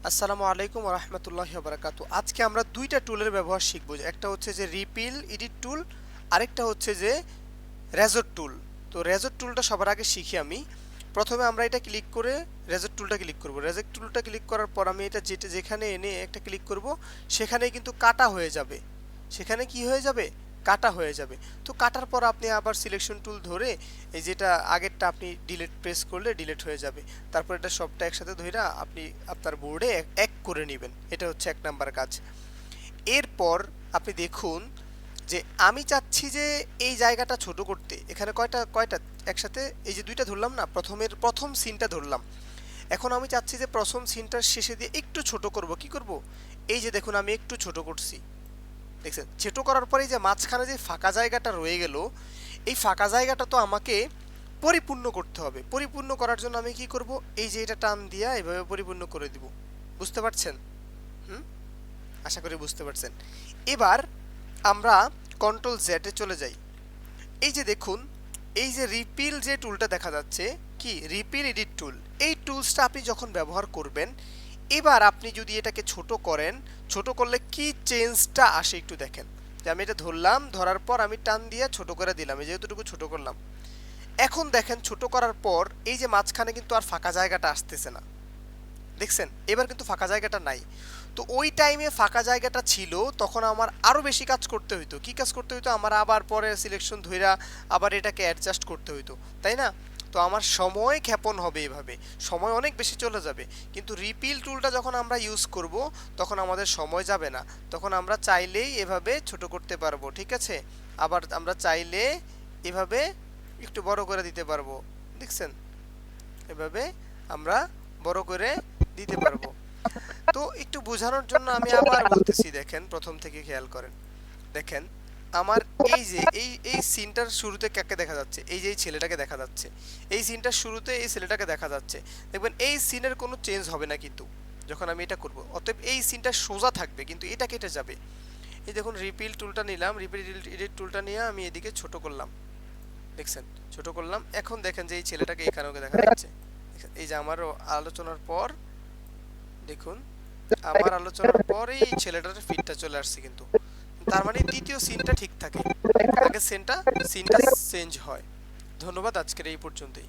আসসালামু আলাইকুম ওয়া রাহমাতুল্লাহি ওয়া বারাকাতুহু। আজকে আমরা দুইটা টুলের ব্যবহার শিখব। একটা হচ্ছে যে রিপিল এডিট টুল, আরেকটা হচ্ছে যে রেজর টুল। তো রেজর টুলটা সবার আগে শিখি আমি। প্রথমে আমরা এটা ক্লিক করে রেজর টুলটা ক্লিক করব। রেজর টুলটা ক্লিক করার পর আমি এটা যেখানে এনে একটা ক্লিক করব, সেখানেই কিন্তু কাটা হয়ে যাবে। সেখানে কি হয়ে যাবে? কাটা হয়ে যাবে। তো কাটার পর আপনি আবার সিলেকশন টুল ধরে এই যেটা আগেরটা আপনি ডিলিট প্রেস করলে ডিলিট হয়ে যাবে। তারপর এটা সবটা একসাথে ধইরা আপনি আপনার বোর্ডে এক করে নেবেন। এটা হচ্ছে এক নাম্বার কাজ। এরপর আপনি দেখুন যে আমি চাচ্ছি যে এই জায়গাটা ছোট করতে। এখানে কয়টা কয়টা একসাথে এই যে দুইটা ধরলাম না, প্রথম সিনটা ধরলাম। এখন আমি চাচ্ছি যে প্রথম সিনটার শেষে দিয়ে একটু ছোট করব। কি করব? এই যে দেখুন আমি একটু ছোট করছি, দেখছেন? ছোট করার পরে যে মাঝখানে যে ফাঁকা জায়গাটা রয়ে গেল, এই ফাঁকা জায়গাটা তো আমাকে পরিপূর্ণ করতে হবে। পরিপূর্ণ করার জন্য আমি কি করব? এই যে এটা টান দিয়া এভাবে পরিপূর্ণ করে দিব। বুঝতে পারছেন? হুম, আশা করি বুঝতে পারছেন। এবার আমরা কন্ট্রোল জেড এ চলে যাই। এই যে দেখুন, এই যে রিপিল যে টুলটা দেখা যাচ্ছে, কি রিপিল এডিট টুল, এই টুলসটা আপনি যখন ব্যবহার করবেন, এবার আপনি যদি এটাকে ছোট করেন, ছোট করলে কি চেঞ্জটা আসে একটু দেখেন। যে আমি এটা ধরলাম, ধরার পর আমি টান দিয়ে ছোট করে দিলাম, এই যেহেতুটুকু ছোট করলাম। এখন দেখেন ছোট করার পর এই যে মাঝখানে কিন্তু আর ফাঁকা জায়গাটা আসতেছে না, দেখছেন? এবার কিন্তু ফাঁকা জায়গাটা নাই। তো ওই টাইমে ফাঁকা জায়গাটা ছিল, তখন আমার আরো বেশি কাজ করতে হইতো। কি কাজ করতে হইতো? আমার আবার পরে সিলেকশন ধইরা আবার এটাকে অ্যাডজাস্ট করতে হইতো, তাই না? তো আমার সময় ক্ষেপণ হবে, এভাবে সময় অনেক বেশি চলে যাবে। কিন্তু রিপিল টুলটা যখন আমরা ইউজ করব, তখন আমাদের সময় যাবে না। তখন আমরা চাইলেই এভাবে ছোট করতে পারবো, ঠিক আছে? আবার আমরা চাইলে এভাবে একটু বড় করে দিতে পারবো, দেখছেন? এভাবে আমরা বড় করে দিতে পারবো। তো একটু বোঝানোর জন্য আমি আবার বলতেছি, দেখেন প্রথম থেকে খেয়াল করেন। দেখেন আমার এই যে এই সিনটার শুরুতে কাকে দেখা যাচ্ছে? এই যে এই ছেলেটাকে দেখা যাচ্ছে। এই সিনটার শুরুতে এই ছেলেটাকে দেখা যাচ্ছে। দেখবেন এই সিনের কোনো চেঞ্জ হবে না কিন্তু যখন আমি এটা করব। অতএব এই সিনটা সোজা থাকবে, কিন্তু এটা কেটে যাবে। এই দেখুন রিপিল টুলটা নিলাম, রিপিল এডিট টুলটা নিয়ে আমি এদিকে ছোট করলাম, দেখছেন? ছোট করলাম। এখন দেখেন যে এই ছেলেটাকে এখানেও দেখা যাচ্ছে। এই যে আমার আলোচনার পর দেখুন, আমার আলোচনার পরেই এই ছেলেটার ফিটটা চলে আসছে কিন্তু। তার মানে দ্বিতীয় সিনটা ঠিক থাকে, আগে সিনটা চেঞ্জ হয়। ধন্যবাদ, আজকের এই পর্যন্তই।